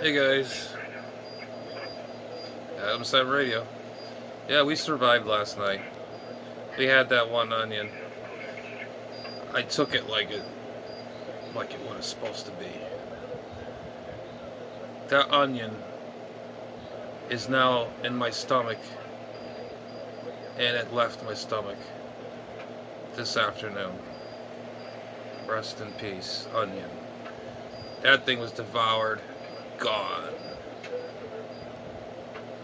Hey guys, Adam Set Radio. Yeah, we survived last night. We had that one onion. I took it like it was supposed to be. That onion is now in my stomach, and it left my stomach this afternoon. Rest in peace, onion. That thing was devoured, gone.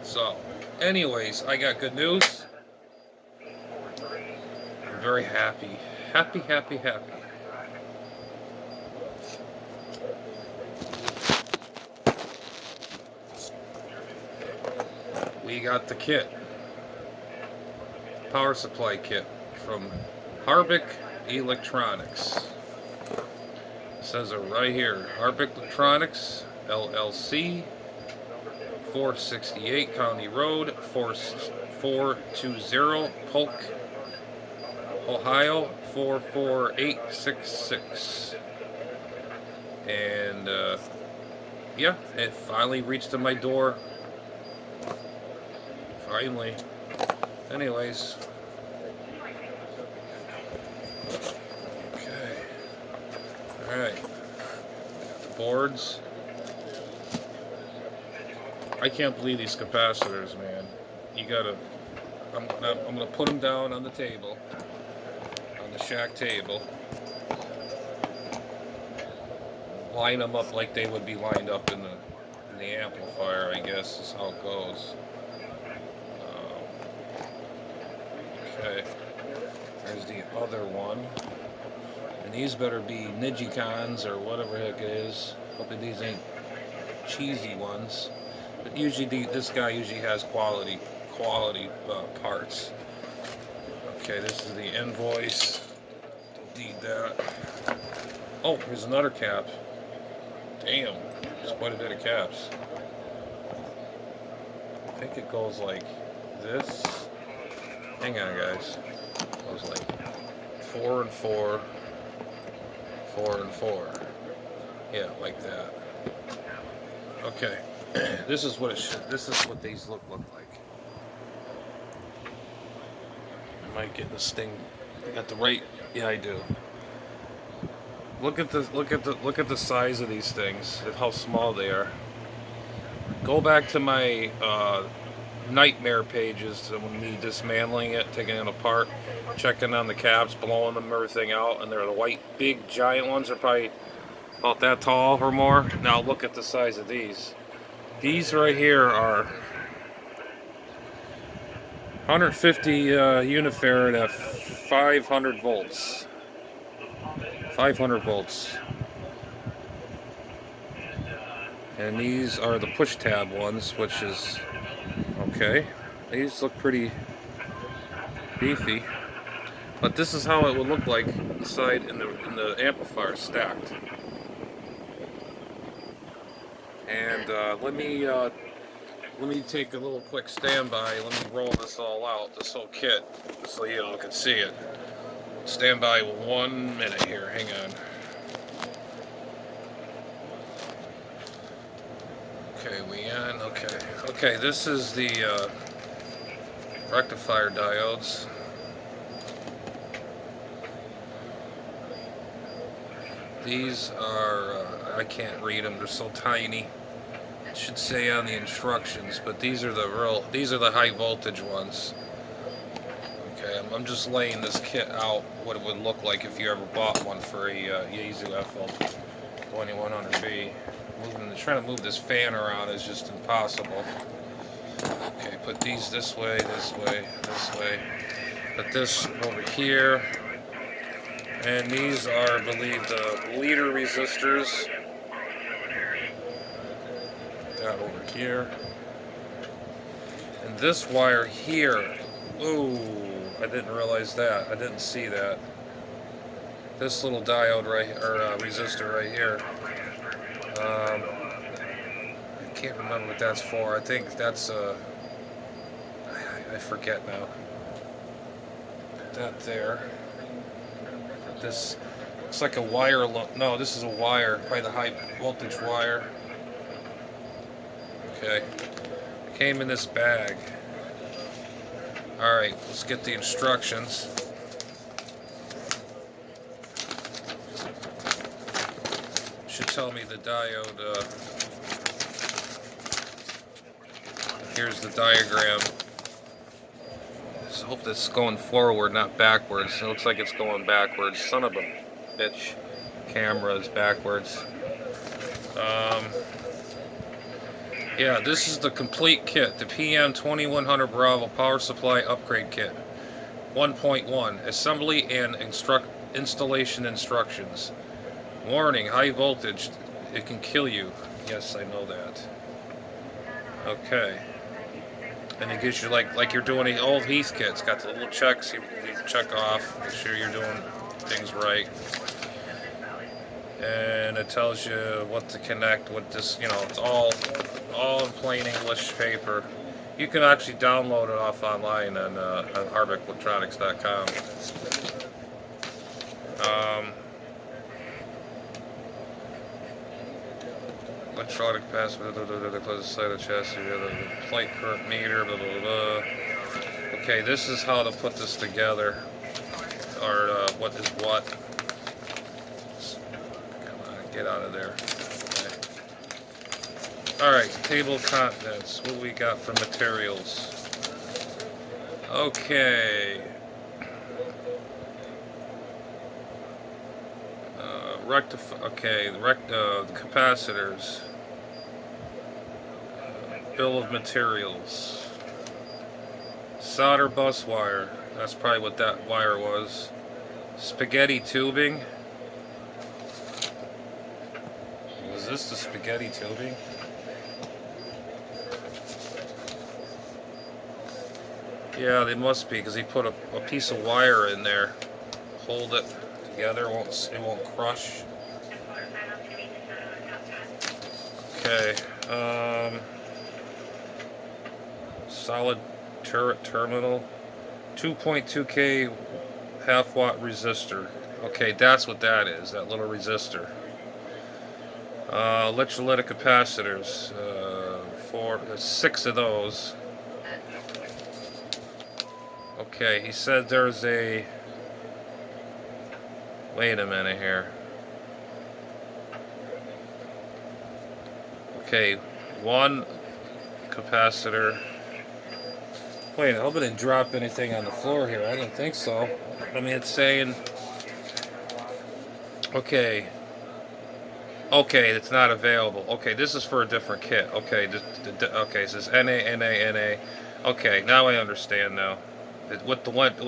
So, anyways, I got good news. I'm very happy. Happy, happy, happy. We got the kit. Power supply kit from Harbach Electronics. It says it right here. Harbach Electronics, LLC, 468 County Road, 420 Polk, Ohio, 44866. And yeah, it finally reached to my door. Finally. Anyways. Okay. Alright. Got the boards. I can't believe these capacitors, man. You gotta. I'm gonna put them down on the table, on the shack table. Line them up like they would be lined up in the amplifier. I guess is how it goes. Okay. There's the other one, and these better be Nijicons or whatever the heck it is. Hoping these ain't cheesy ones. But usually this guy usually has quality parts. Okay, this is the invoice. Don't need that. Oh, here's another cap. Damn, there's quite a bit of caps. I think it goes like this. Hang on, guys. It goes like 4 and 4, 4 and 4. Yeah, like that. Okay. This is what it should. This is what these look like. Am I getting this thing? I got the right. Yeah, I do. Look at the size of these things. And how small they are. Go back to my nightmare pages when me dismantling it, taking it apart, checking on the caps, blowing them everything out, and they're the white, big, giant ones. Are probably about that tall or more. Now look at the size of these. These right here are 150 unifarad at 500 volts. 500 volts. And these are the push tab ones, which is okay. These look pretty beefy. But this is how it would look like inside in the amplifier stacked. And let me take a little quick standby. Let me roll this all out, this whole kit, so you all can see it. Stand by 1 minute here. Hang on. Okay, we on. Okay. Okay, this is the rectifier diodes. These are I can't read them. They're so tiny. It should say on the instructions, but these are the high voltage ones. Okay, I'm just laying this kit out, what it would look like if you ever bought one for a YEASU FL2100B. Trying to move this fan around is just impossible. Okay, put these this way, this way, this way. Put this over here. And these are, I believe, the leader resistors. That over here. And this wire here. Ooh, I didn't realize that. I didn't see that. This little diode resistor right here. I can't remember what that's for. I think that's I forget now. That there. This looks like a wire. No, this is a wire. Probably the high voltage wire. Okay. Came in this bag. Alright, let's get the instructions. Should tell me the diode. Here's the diagram. So I hope this is going forward, not backwards. It looks like it's going backwards. Son of a bitch. Camera is backwards. Yeah, this is the complete kit. The PM 2100 Bravo Power Supply Upgrade Kit. 1.1. Assembly and installation instructions. Warning, high voltage. It can kill you. Yes, I know that. Okay. And it gives you like you're doing the old Heath kits. Got the little checks you check off. Make sure you're doing things right. And it tells you what to connect with this, you know, it's all in plain English paper. You can actually download it off online on HarbachElectronics.com. Electronic capacitor, close the side of the chassis, the plate current meter, blah, blah, blah. Okay, this is how to put this together, or what is what. Get out of there. Okay. Alright, table of contents. What we got for materials? Okay. Capacitors. Bill of materials. Solder bus wire. That's probably what that wire was. Spaghetti tubing. Is this the spaghetti tubing? Yeah, they must be, because he put a piece of wire in there. Hold it together, it won't crush. Okay. Solid turret terminal. 2.2K half-watt resistor. Okay, that's what that is, that little resistor. Electrolytic capacitors, 6 of those. Okay, he said there's a... Wait a minute here. Okay, 1 capacitor. Wait, I hope I didn't drop anything on the floor here. I don't think so. I mean, it's saying... Okay. Okay, it's not available. Okay, this is for a different kit. Okay, okay, it says NA. Okay, now I understand now. It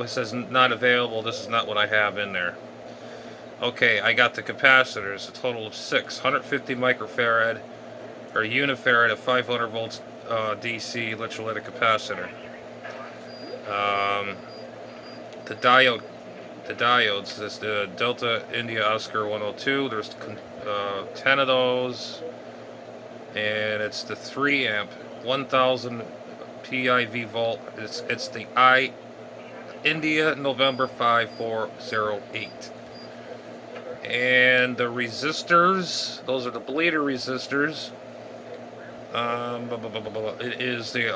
says not available, this is not what I have in there. Okay, I got the capacitors, a total of 6. 150 microfarad, or unifarad of 500 volts DC electrolytic capacitor. The diodes, this the Delta India Oscar 102. There's 10 of those, and it's the 3 amp 1000 PIV volt. It's the India November 5408. And the resistors, those are the bleeder resistors. It is the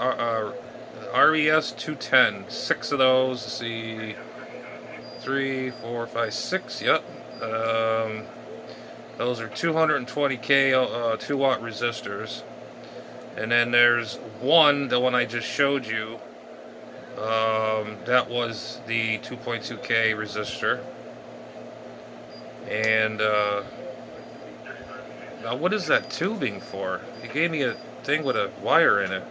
RES 210. 6 of those. Let's see. 3, 4, 5, 6. Yep. Those are 220K 2-watt resistors. And then there's the one I just showed you. That was the 2.2K resistor. And now what is that tubing for? He gave me a thing with a wire in it.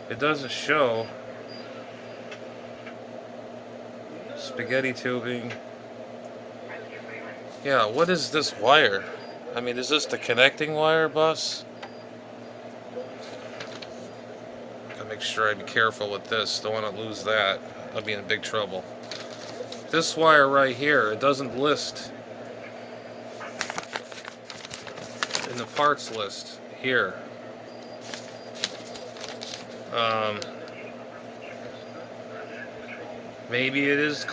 It doesn't show. Spaghetti tubing. Yeah, what is this wire? I mean, is this the connecting wire bus? Gotta make sure I be careful with this. Don't want to lose that. I'll be in big trouble. This wire right here, it doesn't list in the parts list here. Maybe it is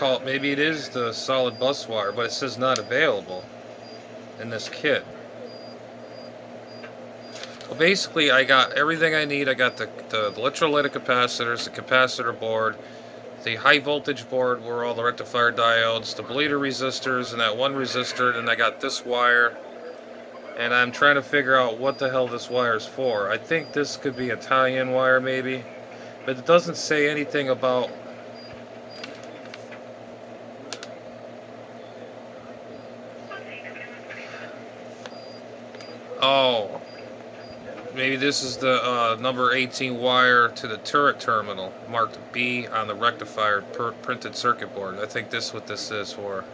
the solid bus wire, but it says not available in this kit. Well, basically, I got everything I need. I got the electrolytic capacitors, the capacitor board, the high voltage board where all the rectifier diodes, the bleeder resistors, and that one resistor. And I got this wire. And I'm trying to figure out what the hell this wire is for. I think this could be a tie-in wire, maybe. But it doesn't say anything about... Oh, maybe this is the number 18 wire to the turret terminal, marked B on the rectifier printed circuit board. I think this is what this is for.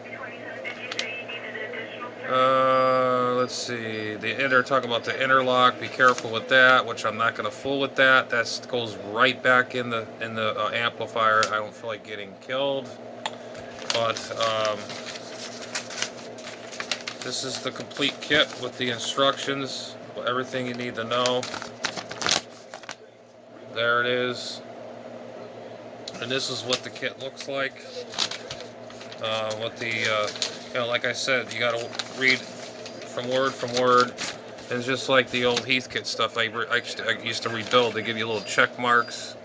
Let's see. They're talking about the interlock. Be careful with that, which I'm not going to fool with that. That goes right back in the amplifier. I don't feel like getting killed, but this is the complete kit with the instructions, everything you need to know. There it is. And this is what the kit looks like. Like I said, you got to read from word. It's just like the old Heathkit stuff I used to rebuild. They give you little check marks.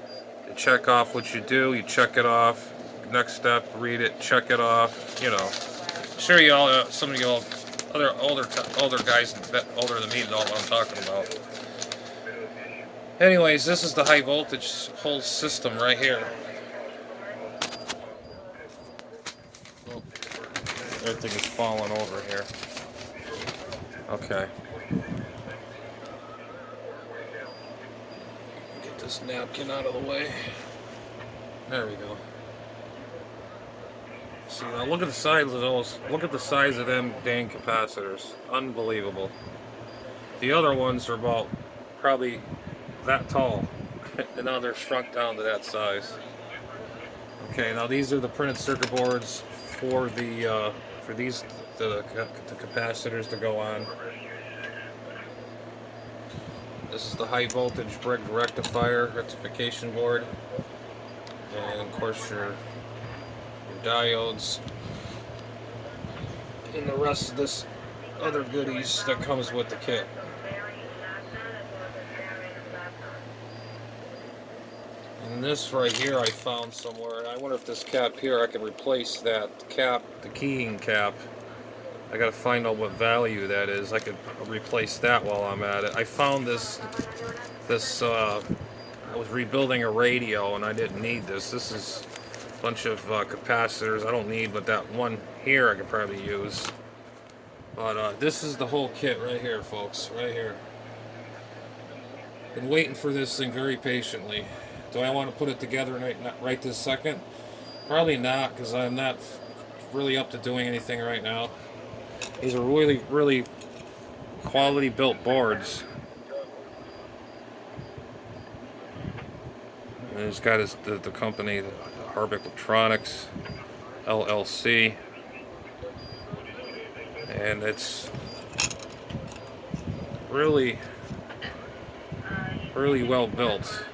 You check off what you do. You check it off. Next step, read it, check it off. You know, I'm sure you all, some of you all, older guys, older than me, know what I'm talking about. Anyways, this is the high voltage whole system right here. Everything is falling over here. Okay. Get this napkin out of the way. There we go. See, now look at the size of those. Look at the size of them dang capacitors. Unbelievable. The other ones are about probably that tall. And now they're shrunk down to that size. Okay, now these are the printed circuit boards for the capacitors to go on. This is the high voltage brick rectifier rectification board, and of course your diodes, and the rest of this other goodies that comes with the kit. And this right here I found somewhere. I wonder if this cap here, I can replace that cap, the keying cap. I gotta find out what value that is. I could replace that while I'm at it. I found this, I was rebuilding a radio and I didn't need this. This is a bunch of capacitors I don't need, but that one here I could probably use. But this is the whole kit right here, folks, right here. Been waiting for this thing very patiently. Do I want to put it together right this second? Probably not, because I'm not really up to doing anything right now. These are really, really quality built boards. And it's got the company, the Harbach Electronics LLC. And it's really, really well built.